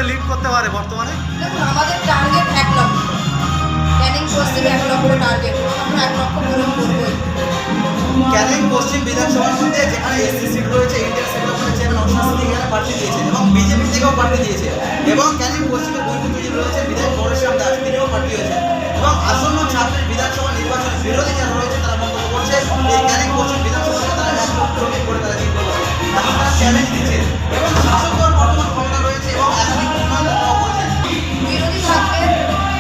Lead করতে পারে বর্তমানে? দেখুন, আমাদের টার্গেট 1 লক্ষ, ক্যানিং পশ্চিম 1 লক্ষ টার্গেট, আমরা 1 লক্ষ পূরণ করবই। ক্যানিং পশ্চিম বিধানসভার মধ্যে যেখানে এসসি সিট রয়েছে, ইন্ডিয়ান সিট রয়েছে, চেয়ারম্যান অশান্তি এখানে প্রার্থী দিয়েছেন এবং বিজেপি থেকেও প্রার্থী দিয়েছে এবং ক্যানিং পশ্চিমে বৈকুণ্ঠ রয়েছে বিধায়ক পরেশরাম দাস, তিনিও প্রার্থী হয়েছেন এবং আসন্ন 26 বিধানসভা নির্বাচনে বিরোধী যারা রয়েছে তারা মন্তব্য করছে এই ক্যানিং পশ্চিম বিধানসভাকে তারা 1 লক্ষ করে তারা জিতবে বলে। এখন তারা চ্যালেঞ্জ দিচ্ছে এবং শাসক দল বর্তমান ক্ষমতা রয়েছে এবং একাধিক উন্নয়ন করেছেন। বিরোধী থাকবে,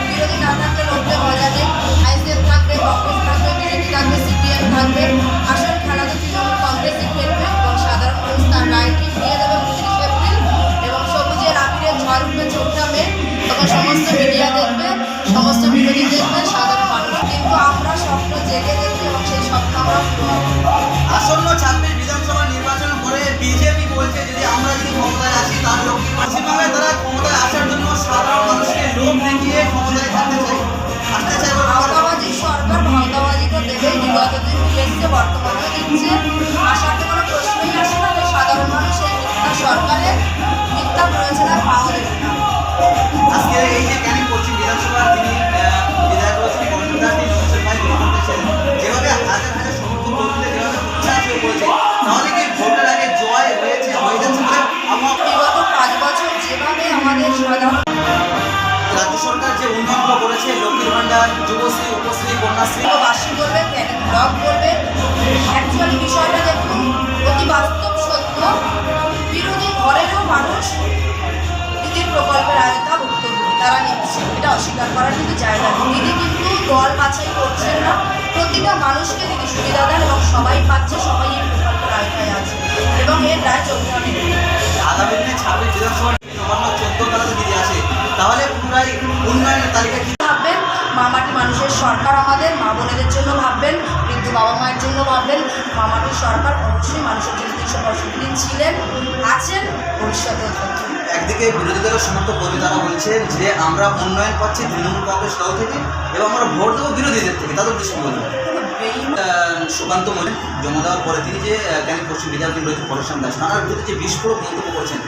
বিরোধী না থাকলে লড়তে মজা নেই। আইএসএফ থাকবে, কংগ্রেস থাকবে, বিজেপি থাকবে, সিপিএম থাকবে। আসল খেলা তো তৃণমূল কংগ্রেসই খেলবে এবং সাধারণ মানুষ তার রায়টি দিয়ে দেবে 29 এপ্রিল এবং সবুজের আবিরের ঝড় উঠবে 4টা মে। তখন সমস্ত মিডিয়া দেখবে, সমস্ত বিরোধী দেখবে, সাধারণ মানুষ। কিন্তু আমরা স্বপ্ন জেগে দেখবে এবং সেই স্বপ্ন আমরা পূরণ করব। আসন্ন 26 বিধানসভা নির্বাচন করে বিজেপি বলছে যদি আমরা যদি ক্ষমতায় আসি তার লক্ষ্মী পশ্চিমবঙ্গে তারা ক্ষমতায় আসার জন্য সাধারণ মানুষকে লোভ দেখিয়ে ক্ষমতায় আসতে চায় বলে ভাওতাবাজির সরকার ভাওতাবাজি তো দেবেই, বিগত দিন দিয়েছে, বর্তমানেও দিচ্ছে। আসার তো কোনো প্রশ্নই আসে না। সাধারণ মানুষ এই মিথ্যা সরকারের মিথ্যা প্রয়োজনে পাওয়া দেবে না। আজকে এই যে ক্যানিং পশ্চিম বিধানসভার যিনি বিধায়ক রয়েছেন পরেশরাম দাস, তিনি নমস্কার ভাই করতেছেন যেভাবে হাজার হাজার সমর্থক লোকদের যেভাবে উৎসাহ হয়ে পড়েছে, তাহলে কি ভোটের আগে জয় হয়ে যাচ্ছে বলে বিগত 5 বছর যেভাবে আমাদের সাধারণ রাজ্য সরকার যে উন্নয়নগুলো করেছে, লক্ষ্মীর ভাণ্ডার, যুবশ্রী, উপশ্রী, কন্যাশ্রী, বাসী করবে, ক্যানিং ব্লক করবে। অ্যাকচুয়ালি বিষয়টা দেখুন, অতি বাস্তব সত্য। বিরোধী ঘরেরও মানুষ দিদির প্রকল্পের আয়তাভুক্ত তারা নিচ্ছে, এটা অস্বীকার করার কিন্তু জায়গা নেই। দিদি কিন্তু দল বাছাই করছেন না, প্রতিটা মানুষকে দিদি সুবিধা দেন এবং সবাই পাচ্ছে, সবাই এই প্রকল্পের আয়তায় আছে এবং এর রায় চলতে হবে। আগামী দিনে 26 বিধানসভা নবান্ন 14 তালাতে দিদি আসে, তাহলে পুনরায় উন্নয়নের তালিকা কি ভাববেন? মামাটি মানুষের সরকার, আমাদের মা বোনেদের জন্য ভাববেন, বৃদ্ধ বাবা মায়ের জন্য ভাববেন। মামাটির সরকার অবশ্যই মানুষের জন্য 365 দিন ছিলেন, আছেন, ভবিষ্যতেও থাকবেন। একদিকে বিরোধী দলের সমর্থক কর্মী তারা বলছেন যে আমরা উন্নয়ন পাচ্ছি তৃণমূল কংগ্রেস দল থেকে এবং আমরা ভোট দেবো বিরোধীদের থেকে, তাদের দৃষ্টি বলবেন। সুকান্ত মল্লিক জমা দেওয়ার পরে তিনি যে ক্যানিং পশ্চিম বিধায়ক রয়েছে পরেশরাম দাস, তার বিরুদ্ধে যে বিস্ফোরক মন্তব্য করছেন